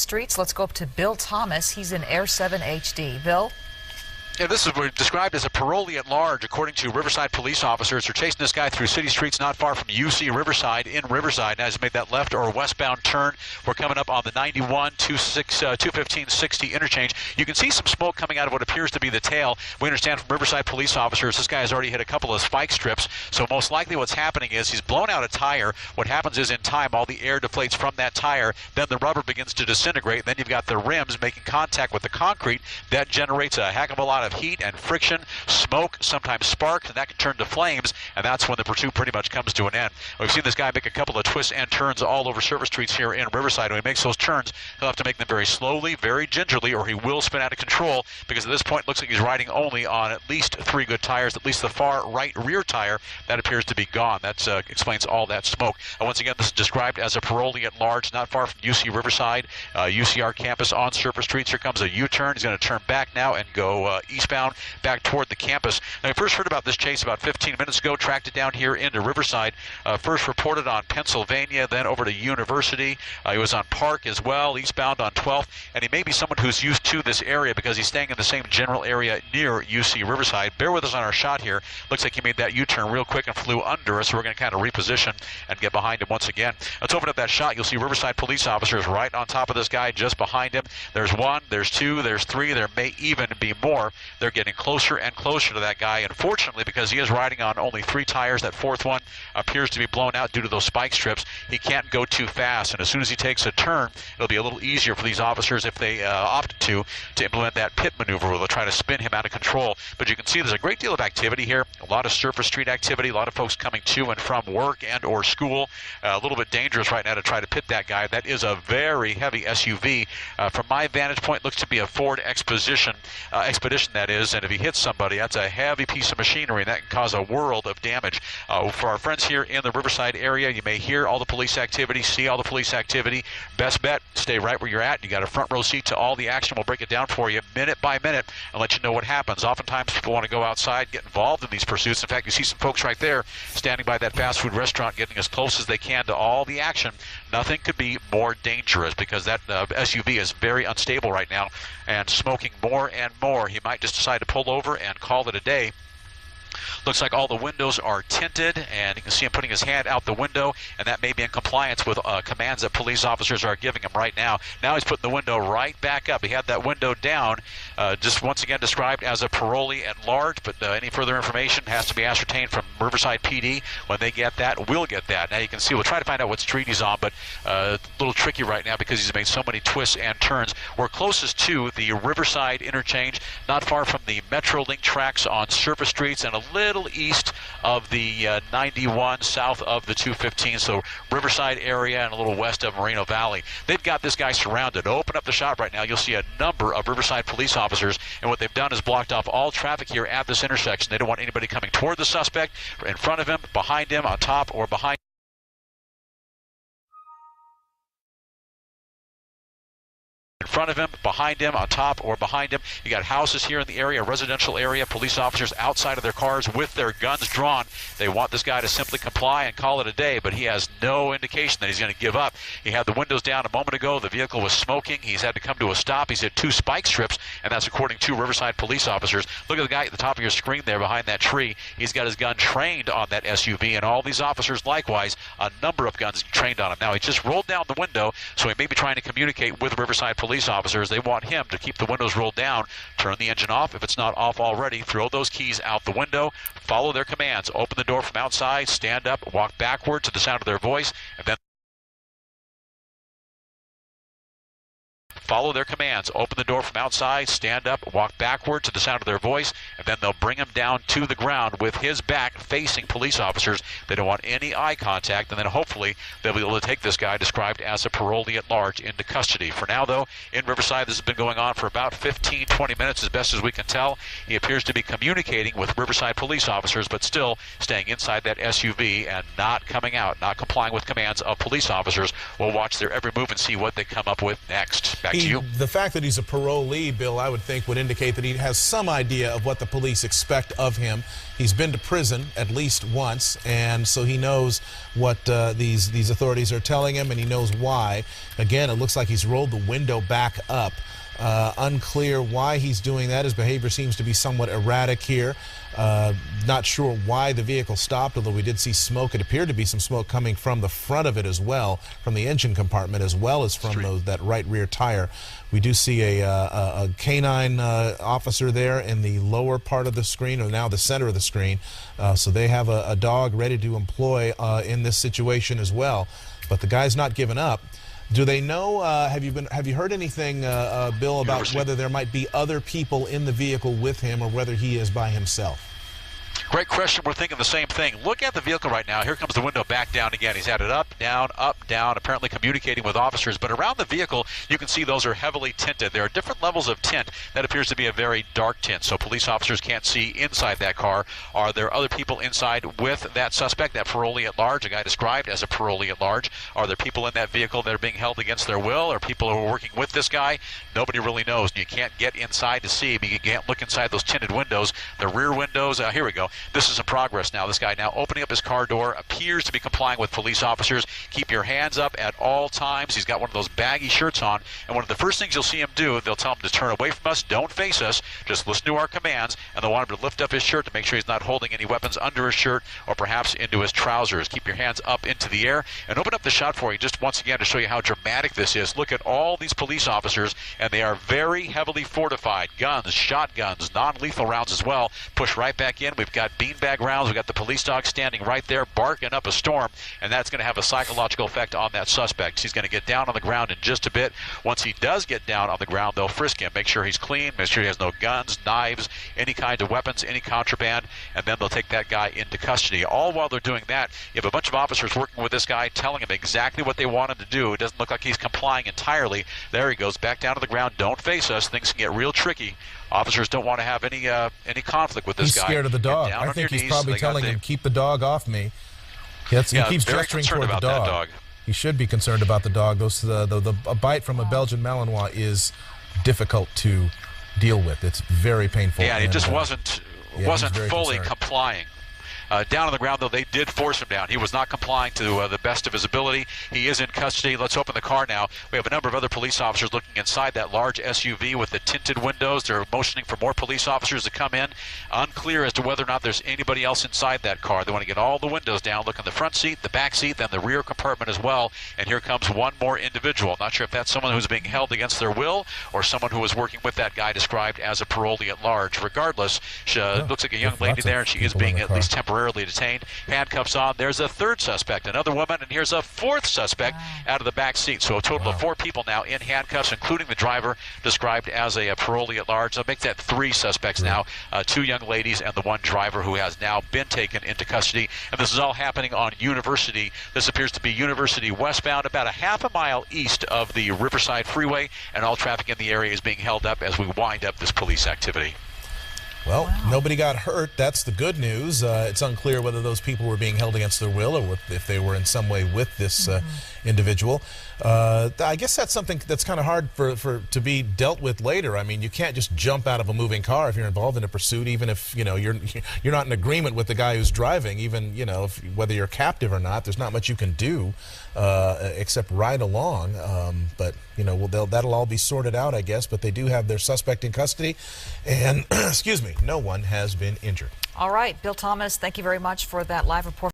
streets. Let's go up to Bill Thomas. He's in Air 7 HD. Bill? Yeah, this is what described as a parolee at large, according to Riverside police officers. They're chasing this guy through city streets not far from UC Riverside in Riverside. Now he's made that left or westbound turn. We're coming up on the 91, 215, 60 interchange. You can see some smoke coming out of what appears to be the tail. We understand from Riverside police officers this guy has already hit a couple of spike strips. So most likely what's happening is he's blown out a tire. What happens is in time all the air deflates from that tire. Then the rubber begins to disintegrate. Then you've got the rims making contact with the concrete. That generates a heck of a lot of heat and friction, smoke, sometimes sparks, and that can turn to flames, and that's when the pursuit pretty much comes to an end. We've seen this guy make a couple of twists and turns all over surface streets here in Riverside. When he makes those turns, he'll have to make them very slowly, very gingerly, or he will spin out of control, because at this point it looks like he's riding only on at least 3 good tires, at least the far right rear tire. That appears to be gone. That explains all that smoke. And once again, this is described as a parolee at large, not far from UC Riverside, UCR campus on surface streets. Here comes a U-turn. He's going to turn back now and go eastbound back toward the campus. Now, I first heard about this chase about 15 minutes ago, tracked it down here into Riverside, first reported on Pennsylvania, then over to University. He was on Park as well, eastbound on 12th, and he may be someone who's used to this area because he's staying in the same general area near UC Riverside. Bear with us on our shot here. Looks like he made that U-turn real quick and flew under us, so we're going to kind of reposition and get behind him once again. Let's open up that shot. You'll see Riverside police officers right on top of this guy, just behind him. There's 1, there's 2, there's 3, there may even be more. They're getting closer and closer to that guy. Unfortunately, because he is riding on only 3 tires, that 4th one appears to be blown out due to those spike strips. He can't go too fast, and as soon as he takes a turn, it'll be a little easier for these officers, if they opt to implement that pit maneuver where they'll try to spin him out of control. But you can see there's a great deal of activity here, a lot of surface street activity, a lot of folks coming to and from work and or school. A little bit dangerous right now to try to pit that guy. That is a very heavy SUV. From my vantage point, looks to be a Ford Expedition, that is, and if he hits somebody, that's a heavy piece of machinery, and that can cause a world of damage. For our friends here in the Riverside area, you may hear all the police activity, see all the police activity. Best bet, stay right where you're at. You got a front row seat to all the action. We'll break it down for you minute by minute and let you know what happens. Oftentimes people want to go outside, get involved in these pursuits. In fact, you see some folks right there standing by that fast food restaurant getting as close as they can to all the action. Nothing could be more dangerous because that SUV is very unstable right now and smoking more and more. He might just decide to pull over and call it a day. Looks like all the windows are tinted, and you can see him putting his hand out the window, and that may be in compliance with commands that police officers are giving him right now. Now he's putting the window right back up. He had that window down, just once again described as a parolee at large, but any further information has to be ascertained from Riverside PD. When they get that, we'll get that. Now you can see, we'll try to find out what street he's on, but a little tricky right now because he's made so many twists and turns. We're closest to the Riverside interchange, not far from the Metrolink tracks on surface streets, and a little east of the 91, south of the 215, so Riverside area and a little west of Moreno Valley. They've got this guy surrounded. Open up the shot right now. You'll see a number of Riverside police officers, and what they've done is blocked off all traffic here at this intersection. They don't want anybody coming toward the suspect, in front of him, behind him, on top, or behind. In front of him, behind him, on top, or behind him. You got houses here in the area, residential area, police officers outside of their cars with their guns drawn. They want this guy to simply comply and call it a day, but he has no indication that he's going to give up. He had the windows down a moment ago. The vehicle was smoking. He's had to come to a stop. He's hit 2 spike strips, and that's according to Riverside police officers. Look at the guy at the top of your screen there behind that tree. He's got his gun trained on that SUV, and all these officers likewise, a number of guns trained on him. Now, he just rolled down the window, so he may be trying to communicate with Riverside police officers. They want him to keep the windows rolled down, turn the engine off if it's not off already, throw those keys out the window, follow their commands, open the door from outside, stand up, walk backward to the sound of their voice, and then follow their commands, open the door from outside, stand up, walk backward to the sound of their voice, and then they'll bring him down to the ground with his back facing police officers. They don't want any eye contact, and then hopefully they'll be able to take this guy, described as a parolee at large, into custody. For now, though, in Riverside, this has been going on for about 15, 20 minutes, as best as we can tell. He appears to be communicating with Riverside police officers, but still staying inside that SUV and not coming out, not complying with commands of police officers. We'll watch their every move and see what they come up with next. Back to you. The fact that he's a parolee, Bill, I would think would indicate that he has some idea of what the police expect of him. He's been to prison at least once, and so he knows what these authorities are telling him, and he knows why. Again, it looks like he's rolled the window back up. Unclear why he's doing that. His behavior seems to be somewhat erratic here. Not sure why the vehicle stopped, although we did see smoke. It appeared to be some smoke coming from the front of it as well, from the engine compartment, as well as from that right rear tire. We do see a canine officer there in the lower part of the screen, or now the center of the screen. So they have a dog ready to employ in this situation as well. But the guy's not giving up. Do they know, have you heard anything, Bill, about whether there might be other people in the vehicle with him or whether he is by himself? Great question. We're thinking the same thing. Look at the vehicle right now. Here comes the window back down again. He's had it up, down, apparently communicating with officers. But around the vehicle, you can see those are heavily tinted. There are different levels of tint. That appears to be a very dark tint, so police officers can't see inside that car. Are there other people inside with that suspect, that parolee at large, a guy described as a parolee at large? Are there people in that vehicle that are being held against their will, or people who are working with this guy? Nobody really knows. You can't get inside to see him. You can't look inside those tinted windows. The rear windows, here we go. This is in progress now. This guy now opening up his car door, appears to be complying with police officers. Keep your hands up at all times. He's got one of those baggy shirts on, and one of the first things you'll see him do, they'll tell him to turn away from us, don't face us, just listen to our commands, and they'll want him to lift up his shirt to make sure he's not holding any weapons under his shirt or perhaps into his trousers. Keep your hands up into the air, and open up the shot for you just once again to show you how dramatic this is. Look at all these police officers, and they are very heavily fortified. Guns, shotguns, non-lethal rounds as well. Push right back in. We've got beanbag rounds. We've got the police dog standing right there barking up a storm, and that's going to have a psychological effect on that suspect. He's going to get down on the ground in just a bit. Once he does get down on the ground, they'll frisk him, make sure he's clean, make sure he has no guns, knives, any kind of weapons, any contraband, and then they'll take that guy into custody. All while they're doing that, you have a bunch of officers working with this guy, telling him exactly what they want him to do. It doesn't look like he's complying entirely. There he goes, back down to the ground. Don't face us. Things can get real tricky. Officers don't want to have any conflict with this guy. He's scared of the dog. I think he's probably telling him, keep the dog off me. He keeps gesturing toward the dog. He should be concerned about the dog. A bite from a Belgian Malinois is difficult to deal with. It's very painful. Yeah, it just wasn't fully complying. Down on the ground, though, they did force him down. He was not complying to the best of his ability. He is in custody. Let's open the car now. We have a number of other police officers looking inside that large SUV with the tinted windows. They're motioning for more police officers to come in. Unclear as to whether or not there's anybody else inside that car. They want to get all the windows down, look in the front seat, the back seat, then the rear compartment as well. And here comes one more individual. Not sure if that's someone who's being held against their will or someone who was working with that guy described as a parolee at large. Regardless, she looks like a young lady there, and she is being at least temporarily detained. Handcuffs on. There's a third suspect, another woman, and here's a fourth suspect out of the back seat. So a total of 4 people now in handcuffs, including the driver described as a parolee at large. They'll make that 3 suspects now, 2 young ladies and the 1 driver who has now been taken into custody. And this is all happening on University. This appears to be University westbound, about a half a mile east of the Riverside Freeway, and all traffic in the area is being held up as we wind up this police activity. Well, nobody got hurt. That's the good news. It's unclear whether those people were being held against their will or if they were in some way with this individual. I guess that's something that's kind of hard to be dealt with later. I mean, you can't just jump out of a moving car if you're involved in a pursuit, even if you're not in agreement with the guy who's driving. Even whether you're captive or not, there's not much you can do except ride along. But that'll all be sorted out, I guess. But they do have their suspect in custody, and excuse me, no one has been injured. All right, Bill Thomas, thank you very much for that live report.